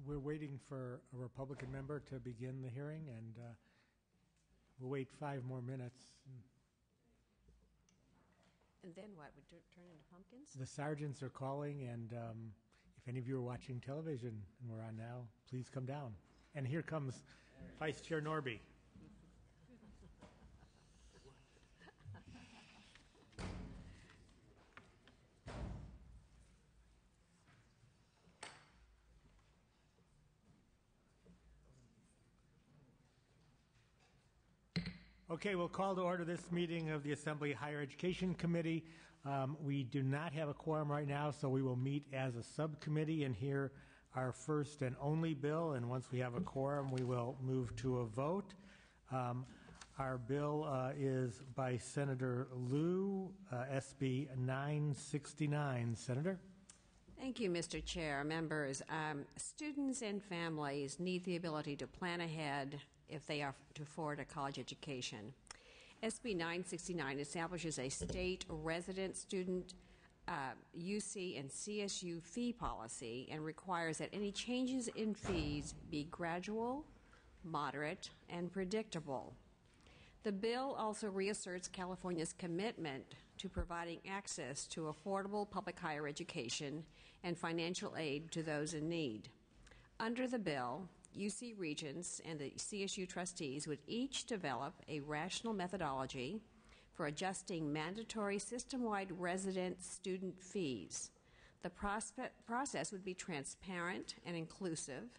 We're waiting for a Republican member to begin the hearing, and we'll wait 5 more minutes. And then what? Would turn into pumpkins? The sergeants are calling, and if any of you are watching television, and we're on now, please come down. And here comes Vice Chair Norby. Okay, we'll call to order this meeting of the Assembly Higher Education Committee. We do not have a quorum right now, so we will meet as a subcommittee and hear our first and only bill. And once we have a quorum, we will move to a vote. Our bill is by Senator Liu, SB 969. Senator? Thank you, Mr. Chair. Members, students and families need the ability to plan ahead if they are to afford a college education. SB 969 establishes a state resident student UC and CSU fee policy and requires that any changes in fees be gradual, moderate, and predictable. The bill also reasserts California's commitment to providing access to affordable public higher education and financial aid to those in need. Under the bill, UC Regents and the CSU trustees would each develop a rational methodology for adjusting mandatory system-wide resident student fees. The process would be transparent and inclusive,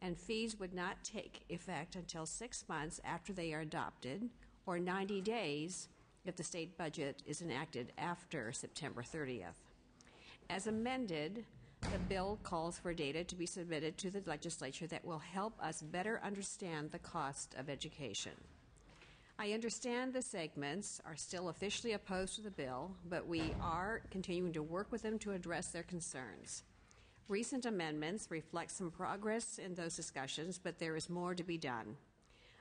and fees would not take effect until 6 months after they are adopted, or 90 days if the state budget is enacted after September 30th. As amended, the bill calls for data to be submitted to the legislature that will help us better understand the cost of education. I understand the segments are still officially opposed to the bill, but we are continuing to work with them to address their concerns. Recent amendments reflect some progress in those discussions, but there is more to be done.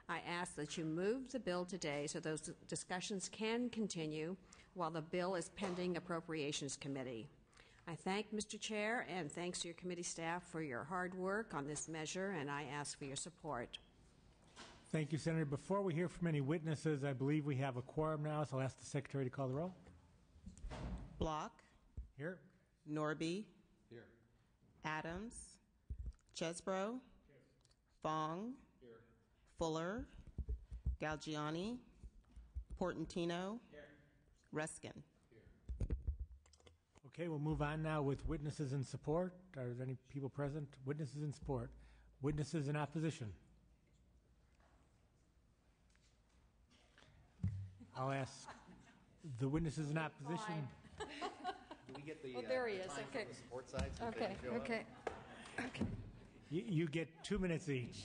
I ask that you move the bill today so those discussions can continue while the bill is pending Appropriations Committee. I thank Mr. Chair and thanks to your committee staff for your hard work on this measure, and I ask for your support. Thank you, Senator. Before we hear from any witnesses, I believe we have a quorum now, so I'll ask the Secretary to call the roll. Block. Here. Norby. Here. Adams. Chesbro. Here. Fong. Here. Fuller. Galgiani. Portantino. Here. Reskin. Okay, we'll move on now with witnesses in support. Are there any people present? Witnesses in support. Witnesses in opposition. I'll ask the witnesses in opposition. Do we get the there he is. Okay. the support side? So Okay. You get 2 minutes each.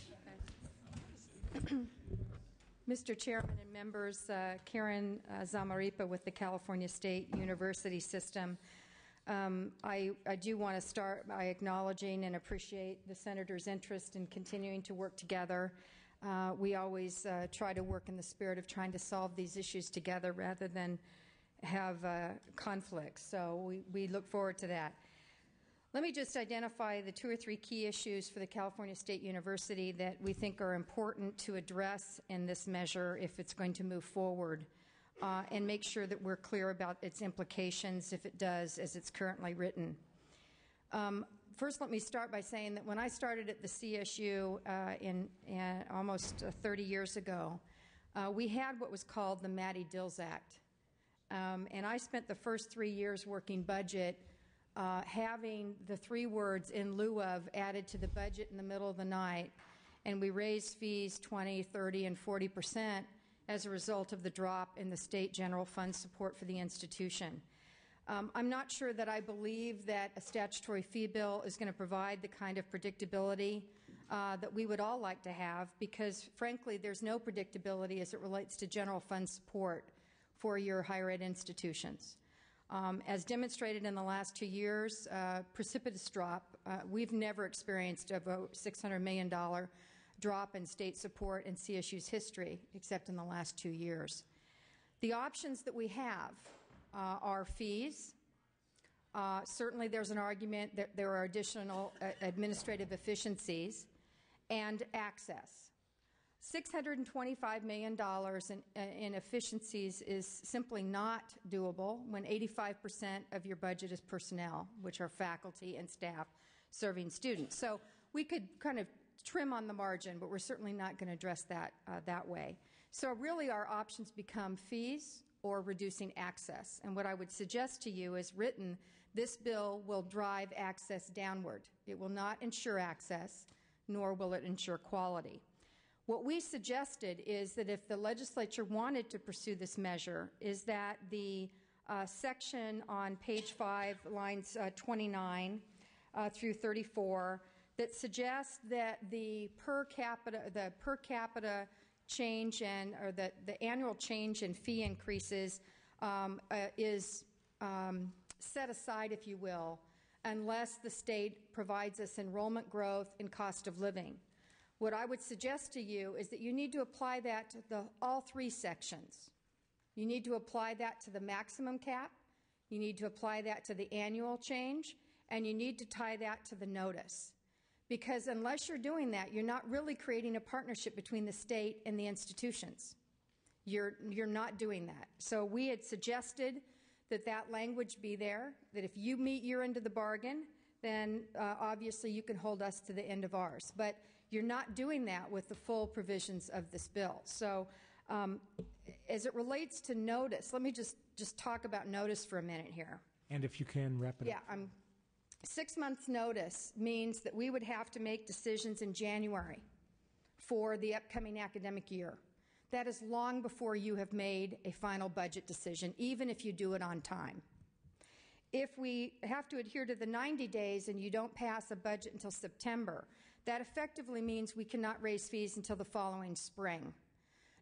Mr. Chairman and members, Karen Zamaripa with the California State University System. I do want to start by acknowledging and appreciate the Senator's interest in continuing to work together. We always try to work in the spirit of trying to solve these issues together rather than have conflicts. So we look forward to that. Let me just identify the 2 or 3 key issues for the California State University that we think are important to address in this measure if it's going to move forward, and make sure that we're clear about its implications if it does as it's currently written. First, let me start by saying that when I started at the CSU in almost 30 years ago, we had what was called the Mattie Dills Act. And I spent the first 3 years working budget having the 3 words "in lieu of" added to the budget in the middle of the night, and we raised fees 20, 30, and 40% as a result of the drop in the state general fund support for the institution. I'm not sure that I believe that a statutory fee bill is going to provide the kind of predictability that we would all like to have, because, frankly, there's no predictability as it relates to general fund support for your higher ed institutions. As demonstrated in the last 2 years, precipitous drop. We've never experienced a $600 million drop in state support in CSU's history, except in the last 2 years. The options that we have are fees, Certainly, there's an argument that there are additional administrative efficiencies and access. $625 million in efficiencies is simply not doable when 85% of your budget is personnel, which are faculty and staff serving students. So we could kind of trim on the margin, but we're certainly not going to address that that way. So really our options become fees or reducing access. And what I would suggest to you is written, this bill will drive access downward. It will not ensure access, nor will it ensure quality. What we suggested is that if the legislature wanted to pursue this measure, is that the section on page 5, lines 29 through 34, that suggests that the per capita change or the annual change in fee increases is set aside, if you will, unless the state provides us enrollment growth and cost of living. What I would suggest to you is that you need to apply that to all three sections. You need to apply that to the maximum cap, you need to apply that to the annual change, and you need to tie that to the notice. Because unless you're doing that, you're not really creating a partnership between the state and the institutions. You're not doing that. So we had suggested that that language be there, that if you meet your end of the bargain, then obviously you can hold us to the end of ours. But you're not doing that with the full provisions of this bill. So as it relates to notice, let me just talk about notice for a minute here. And if you can wrap it up. Yeah, 6 months notice means that we would have to make decisions in January for the upcoming academic year. That is long before you have made a final budget decision, even if you do it on time. If we have to adhere to the 90 days and you don't pass a budget until September, that effectively means we cannot raise fees until the following spring.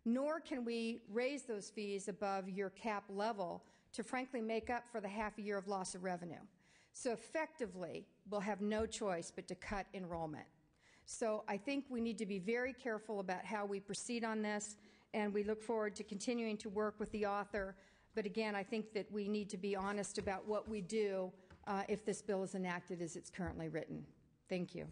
Nor can we raise those fees above your cap level to frankly make up for the half a year of loss of revenue. So effectively, we'll have no choice but to cut enrollment. So I think we need to be very careful about how we proceed on this, and we look forward to continuing to work with the author. But again, I think that we need to be honest about what we do if this bill is enacted as it's currently written. Thank you.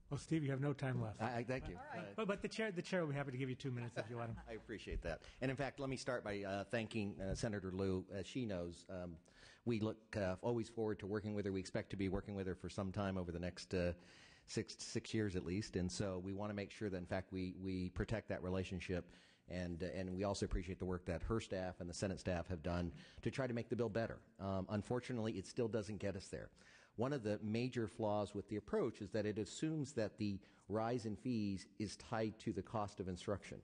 Well, Steve, you have no time left. Thank you. But the chair will be happy to give you 2 minutes if you want. I appreciate that. And in fact, let me start by thanking Senator Liu. As she knows, we look always forward to working with her. We expect to be working with her for some time over the next 6 years at least. And so we want to make sure that, in fact, we protect that relationship. And we also appreciate the work that her staff and the Senate staff have done to try to make the bill better. Unfortunately, it still doesn't get us there. One of the major flaws with the approach is that it assumes that the rise in fees is tied to the cost of instruction,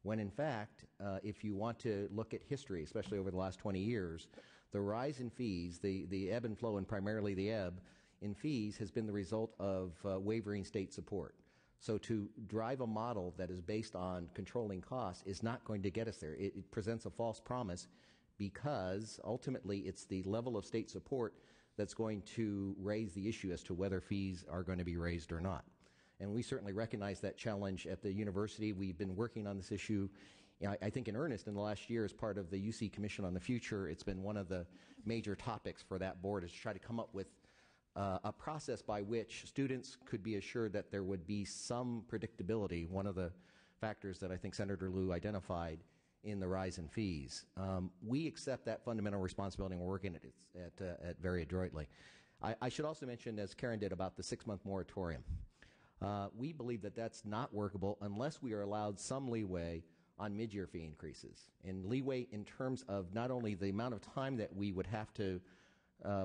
when in fact, if you want to look at history, especially over the last 20 years, the rise in fees, the ebb and flow, and primarily the ebb in fees, has been the result of wavering state support. So to drive a model that is based on controlling costs is not going to get us there. It presents a false promise because ultimately it's the level of state support that's going to raise the issue as to whether fees are going to be raised or not. And we certainly recognize that challenge at the university. We've been working on this issue, I think, in earnest in the last year as part of the UC Commission on the Future. It's been one of the major topics for that board, is to try to come up with a process by which students could be assured that there would be some predictability, one of the factors that I think Senator Liu identified in the rise in fees. We accept that fundamental responsibility, and we're working at it very adroitly. I should also mention, as Karen did, about the 6-month moratorium. We believe that that's not workable unless we are allowed some leeway on mid-year fee increases, and leeway in terms of not only the amount of time that we would have to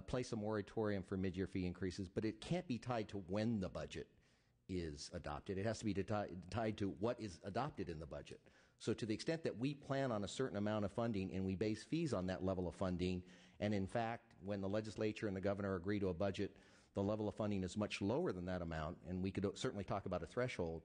place a moratorium for mid-year fee increases, but it can't be tied to when the budget is adopted. It has to be tied to what is adopted in the budget. So to the extent that we plan on a certain amount of funding and we base fees on that level of funding, and in fact, when the legislature and the governor agree to a budget, the level of funding is much lower than that amount, and we could certainly talk about a threshold,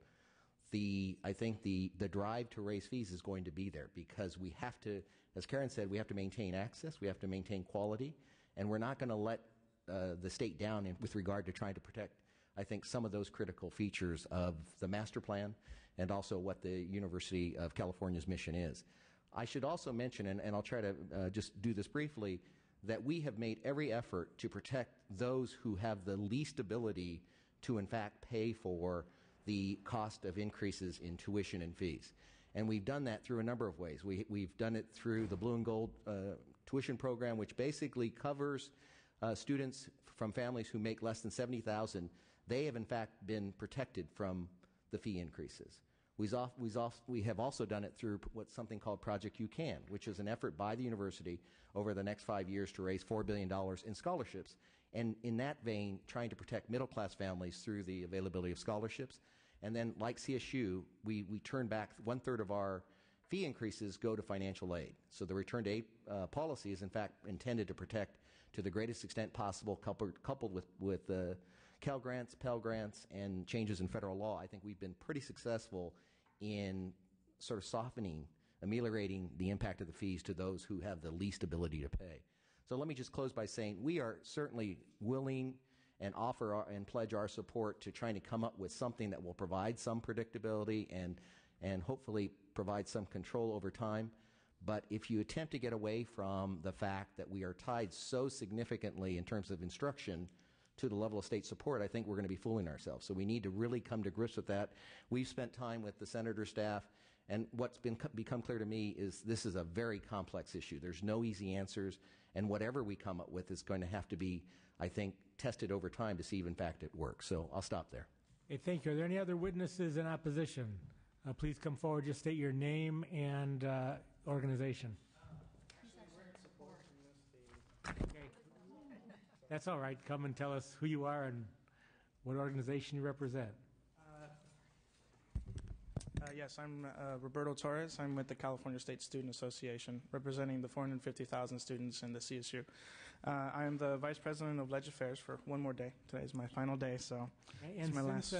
I think the drive to raise fees is going to be there, because we have to, as Karen said, we have to maintain access, we have to maintain quality, and we're not going to let the state down with regard to trying to protect, I think, some of those critical features of the master plan and also what the University of California's mission is. I should also mention, and I'll try to just do this briefly, that we have made every effort to protect those who have the least ability to, in fact, pay for the cost of increases in tuition and fees. And we've done that through a number of ways. We've done it through the Blue and Gold tuition program, which basically covers students from families who make less than $70,000. They have, in fact, been protected from the fee increases. We have also done it through something called Project You Can, which is an effort by the university over the next 5 years to raise $4 billion in scholarships. And in that vein, trying to protect middle-class families through the availability of scholarships. And then, like CSU, we turn back 1/3 of our fee increases go to financial aid. So the return to aid policy is, in fact, intended to protect to the greatest extent possible, coupled with Cal Grants, Pell Grants, and changes in federal law. I think we've been pretty successful in sort of softening, ameliorating the impact of the fees to those who have the least ability to pay. So let me just close by saying we are certainly willing and offer and pledge our support to trying to come up with something that will provide some predictability and hopefully provide some control over time. But if you attempt to get away from the fact that we are tied so significantly in terms of instruction to the level of state support, I think we're going to be fooling ourselves. So we need to really come to grips with that. We've spent time with the senator's staff, and what's become clear to me is this is a very complex issue. There's no easy answers, and whatever we come up with is going to have to be, I think, tested over time to see if, in fact, it works. So I'll stop there. Hey, thank you. Are there any other witnesses in opposition? Please come forward. Just state your name and organization. Okay. That's all right. Come and tell us who you are and what organization you represent. Yes, I'm Roberto Torres. I'm with the California State Student Association, representing the 450,000 students in the CSU. I am the Vice President of Ledge Affairs for one more day. Today is my final day, so and it's my last.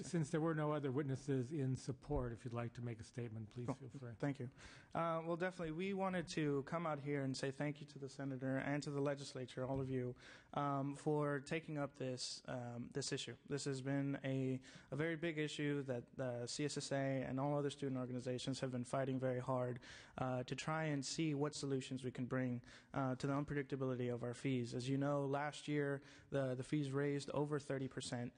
Since there were no other witnesses in support, if you'd like to make a statement, please feel free. Thank you. Well, definitely, we wanted to come out here and say thank you to the senator and to the legislature, all of you, for taking up this issue. This has been a very big issue that CSSA and all other student organizations have been fighting very hard to try and see what solutions we can bring to the unpredictability of our fees. As you know, last year the fees raised over 30%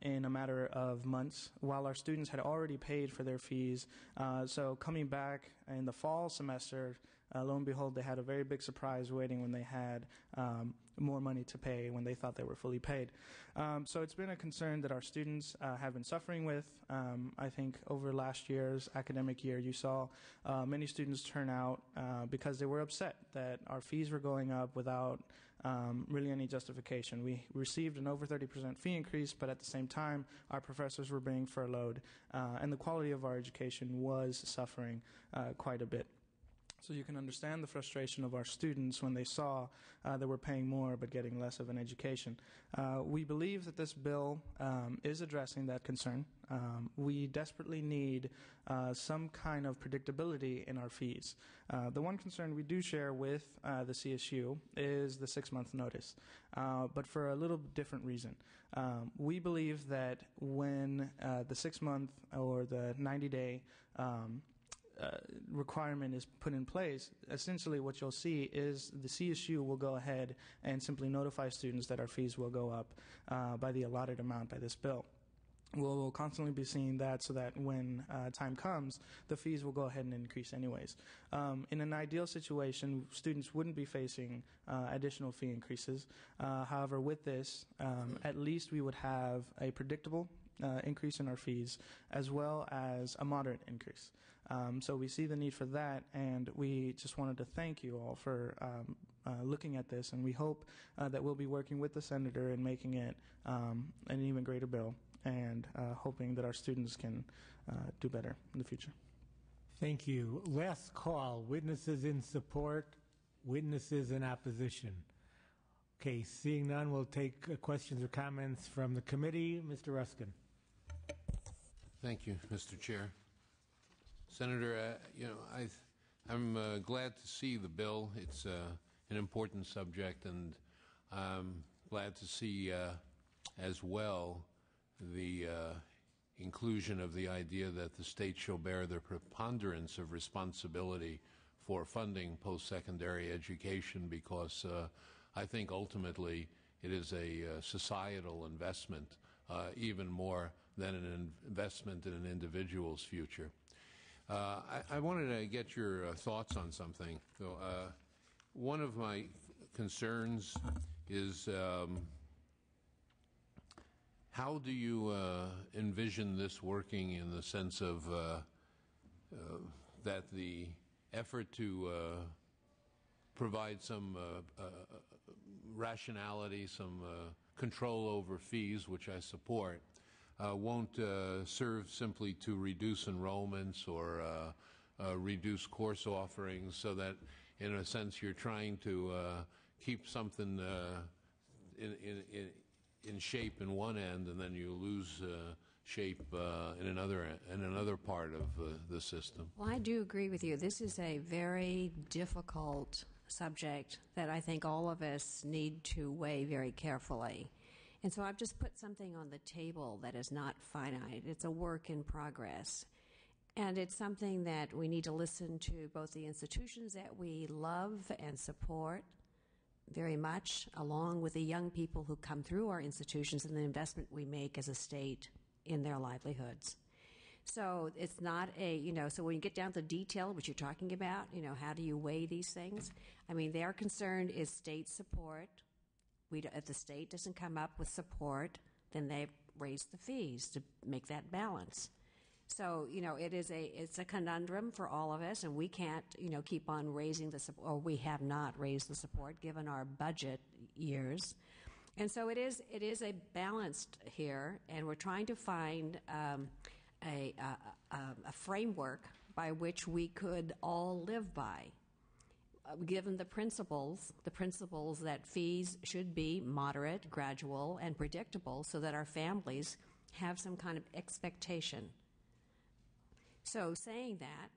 in a matter of months, while our students had already paid for their fees. So coming back in the fall semester, lo and behold, they had a very big surprise waiting when they had more money to pay when they thought they were fully paid. So it's been a concern that our students have been suffering with. I think over last year's academic year, you saw many students turn out because they were upset that our fees were going up without really any justification. We received an over 30% fee increase, but at the same time, our professors were being furloughed, and the quality of our education was suffering quite a bit. So you can understand the frustration of our students when they saw that we're paying more but getting less of an education. We believe that this bill is addressing that concern. We desperately need some kind of predictability in our fees. The one concern we do share with the CSU is the 6-month notice, but for a little different reason. We believe that when the 6-month or the 90-day requirement is put in place, essentially what you'll see is the CSU will go ahead and simply notify students that our fees will go up by the allotted amount by this bill. We'll constantly be seeing that so that when time comes, the fees will go ahead and increase anyways. In an ideal situation, students wouldn't be facing additional fee increases. However, with this, at least we would have a predictable increase in our fees as well as a moderate increase. So we see the need for that, and we just wanted to thank you all for looking at this, and we hope that we'll be working with the senator and making it an even greater bill, and hoping that our students can do better in the future. Thank you. Last call, witnesses in support, witnesses in opposition. Okay, seeing none, we'll take questions or comments from the committee. Mr. Ruskin. Thank you, Mr. Chair. Senator, I'm glad to see the bill. It's an important subject, and I'm glad to see as well the inclusion of the idea that the state shall bear the preponderance of responsibility for funding post-secondary education, because I think ultimately it is a societal investment, even more than an investment in an individual's future. I wanted to get your thoughts on something. So, one of my concerns is how do you envision this working, in the sense of that the effort to provide some rationality, some control over fees, which I support, won't serve simply to reduce enrollments or reduce course offerings, so that in a sense you're trying to keep something in shape in one end, and then you lose shape in another part of the system. Well, I do agree with you. This is a very difficult subject that I think all of us need to weigh very carefully. And so I've just put something on the table that is not finite. It's a work in progress. And it's something that we need to listen to both the institutions that we love and support very much, along with the young people who come through our institutions and the investment we make as a state in their livelihoods. So it's not so when you get down to the detail, which you're talking about, how do you weigh these things? I mean, their concern is state support. If the state doesn't come up with support, then they raise the fees to make that balance. So, it's a conundrum for all of us, and we can't, keep on raising the support, or we have not raised the support given our budget years. And so it is a balance here, and we're trying to find a framework by which we could all live by, given the principles that fees should be moderate, gradual, and predictable, so that our families have some kind of expectation. So saying that,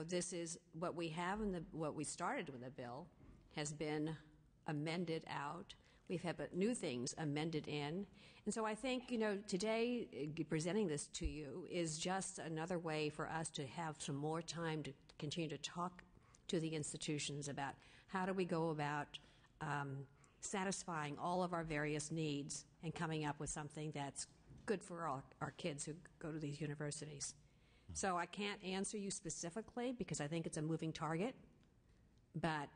this is what we have what we started with the bill has been amended out. We've had new things amended in. And so I think, today presenting this to you is just another way for us to have some more time to continue to talk to the institutions about how do we go about satisfying all of our various needs and coming up with something that's good for our kids who go to these universities. So I can't answer you specifically because I think it's a moving target, but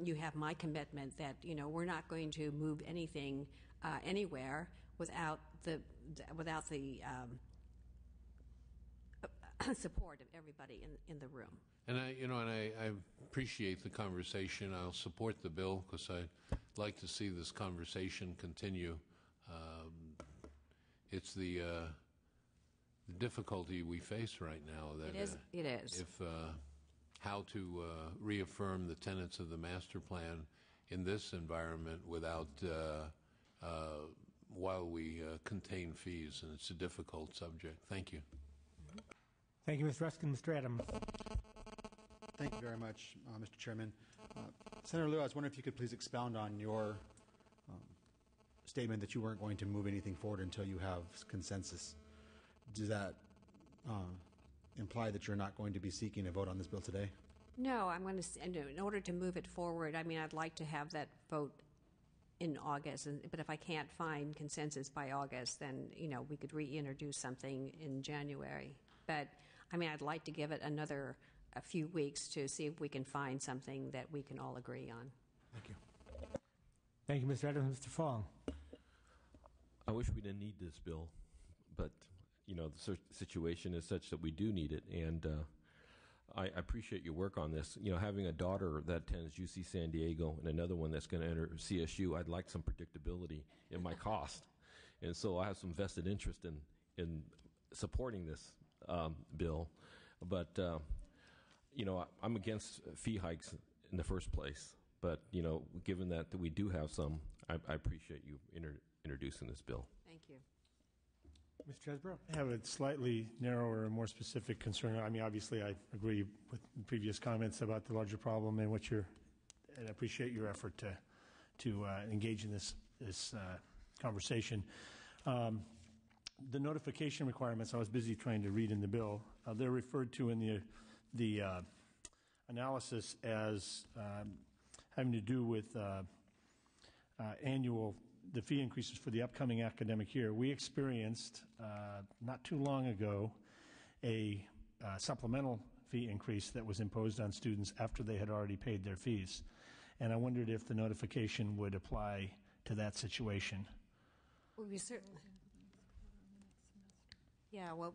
you have my commitment that we're not going to move anything anywhere without the support of everybody in the room. And I appreciate the conversation. I'll support the bill because I'd like to see this conversation continue. It's the difficulty we face right now. That it is. If how to reaffirm the tenets of the master plan in this environment without while we contain fees, and it's a difficult subject. Thank you. Thank you, Mr. Ruskin. Mr. Adams. Thank you very much, Mr. Chairman. Senator Liu, I was wondering if you could please expound on your statement that you weren't going to move anything forward until you have consensus. Does that imply that you're not going to be seeking a vote on this bill today? No, I'm going to, in order to move it forward, I'd like to have that vote in August, but if I can't find consensus by August, then, we could reintroduce something in January. But, I'd like to give it a few weeks to see if we can find something that we can all agree on. Thank you. Thank you, Mr. Adams. Mr. Fong. I wish we didn't need this bill, but the situation is such that we do need it, and I appreciate your work on this. Having a daughter that attends UC San Diego and another one that's going to enter CSU, I'd like some predictability in my cost, and so I have some vested interest in supporting this bill. But I'm against fee hikes in the first place. But given that we do have some, I appreciate you introducing this bill. Thank you. Mr. Chesbrough. I have a slightly narrower and more specific concern. Obviously, I agree with previous comments about the larger problem and and I appreciate your effort to engage in this conversation. The notification requirements, I was busy trying to read in the bill. They're referred to in the analysis as having to do with the fee increases for the upcoming academic year. We experienced not too long ago a supplemental fee increase that was imposed on students after they had already paid their fees. And I wondered if the notification would apply to that situation. Well, we certainly. Yeah, well,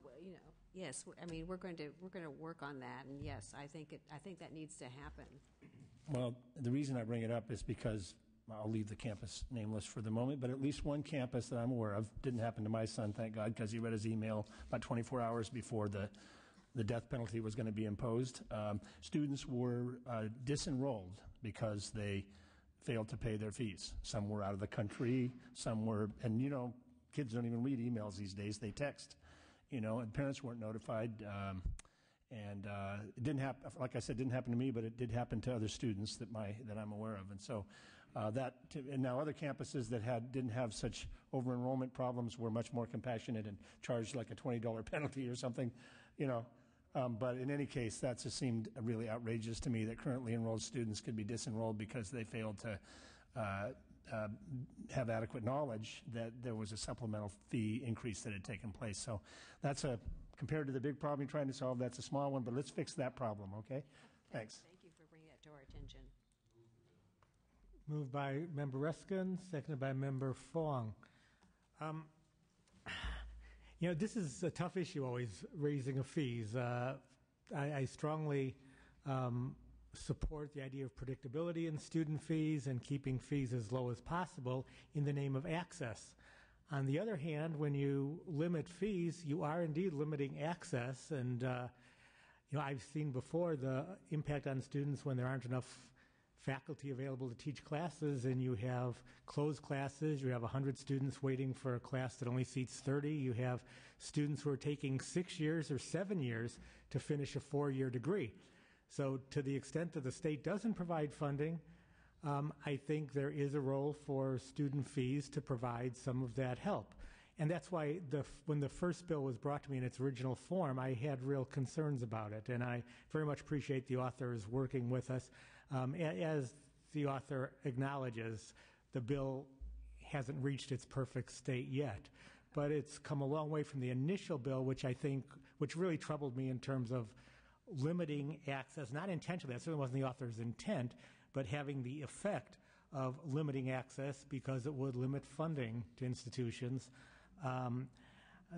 yes. I mean, we're going to work on that, and yes, I think that needs to happen. Well, the reason I bring it up is because I'll leave the campus nameless for the moment, but at least one campus that I'm aware of, didn't happen to my son, thank God, because he read his email about 24 hours before the death penalty was going to be imposed. Students were disenrolled because they failed to pay their fees. Some were out of the country, some were, and kids don't even read emails these days, they text, and parents weren't notified. And it didn't happen, like I said, didn't happen to me, but it did happen to other students that I'm aware of. And so and now other campuses that didn't have such over-enrollment problems were much more compassionate and charged like a $20 penalty or something, But in any case, that just seemed really outrageous to me that currently enrolled students could be disenrolled because they failed to have adequate knowledge that there was a supplemental fee increase that had taken place. So that's compared to the big problem you're trying to solve, that's a small one, but let's fix that problem, okay? Thanks. Thank you for bringing that to our attention. Moved by Member Ruskin, seconded by Member Fong. This is a tough issue, always raising of fees. I strongly support the idea of predictability in student fees and keeping fees as low as possible in the name of access. On the other hand, when you limit fees, you are indeed limiting access. And, I've seen before the impact on students when there aren't enough faculty available to teach classes and you have closed classes, you have 100 students waiting for a class that only seats 30, you have students who are taking 6 years or 7 years to finish a 4-year degree. So to the extent that the state doesn't provide funding, I think there is a role for student fees to provide some of that help. And that's why when the first bill was brought to me in its original form, I had real concerns about it. And I very much appreciate the authors working with us. As the author acknowledges, the bill hasn't reached its perfect state yet. But it's come a long way from the initial bill, which really troubled me in terms of limiting access, not intentionally, that certainly wasn't the author's intent, but having the effect of limiting access because it would limit funding to institutions.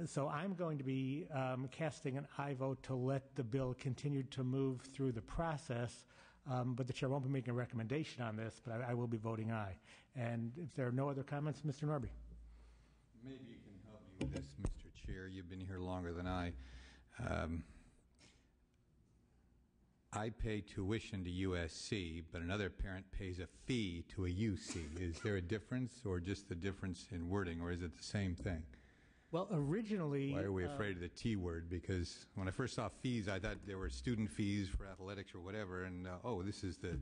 So I'm going to be casting an aye vote to let the bill continue to move through the process, but the chair won't be making a recommendation on this, but I will be voting aye. And if there are no other comments, Mr. Norby. Maybe you can help me with this, Mr. Chair. You've been here longer than I. I pay tuition to USC, but another parent pays a fee to a UC. Is there a difference, or just the difference in wording, or is it the same thing? Well, originally... Why are we afraid of the T word? Because when I first saw fees, I thought there were student fees for athletics or whatever, and, this is the...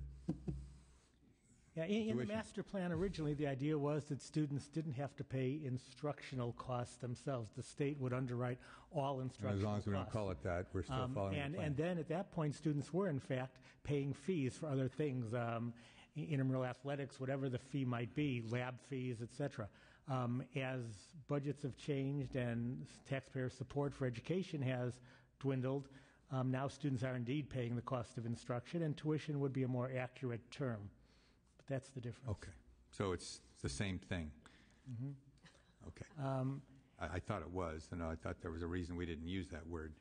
Yeah, in the master plan originally, the idea was that students didn't have to pay instructional costs themselves. The state would underwrite all instructional costs. As long as we don't call it that, we're still following the plan. And then at that point, students were, in fact, paying fees for other things, intramural athletics, whatever the fee might be, lab fees, et cetera. As budgets have changed and taxpayer support for education has dwindled, now students are indeed paying the cost of instruction, and tuition would be a more accurate term. That's the difference. Okay. So it's the same thing. Mm-hmm. Okay. I thought it was, and I thought there was a reason we didn't use that word.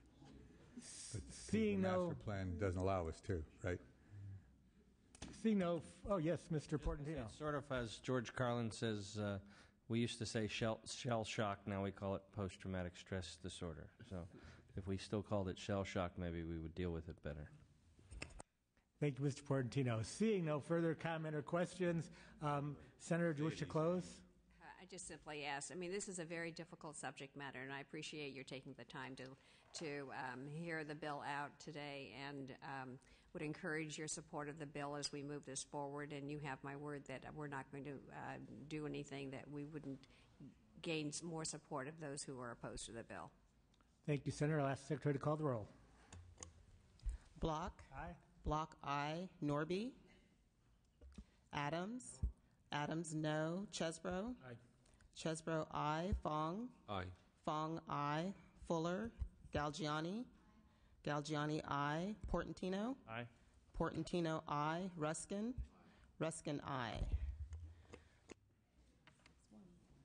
But seeing the master plan doesn't allow us to, right? Seeing no... Oh, yes, Mr. Portantino. It's sort of as George Carlin says, we used to say shell shock, now we call it post-traumatic stress disorder. So if we still called it shell shock, maybe we would deal with it better. Thank you, Mr. Portantino. Seeing no further comment or questions, Senator, do you wish to close? I just simply ask. I mean, this is a very difficult subject matter, and I appreciate your taking the time to hear the bill out today, and would encourage your support of the bill as we move this forward. And you have my word that we're not going to do anything that we wouldn't gain more support of those who are opposed to the bill. Thank you, Senator. I'll ask the Secretary to call the roll. Block. Aye. Block I, Norby. Adams. Adams, no. Chesbro. Aye. Chesbro, I. Fong. Aye. Fong, I. Fuller. Galgiani. Galgiani, I. Portantino. Aye. Portantino, I. Ruskin. Ruskin, I.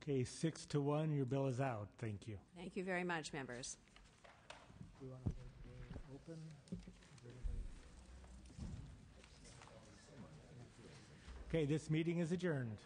Okay, 6-1, your bill is out. Thank you. Thank you very much, members. Do you want to open? Okay, this meeting is adjourned.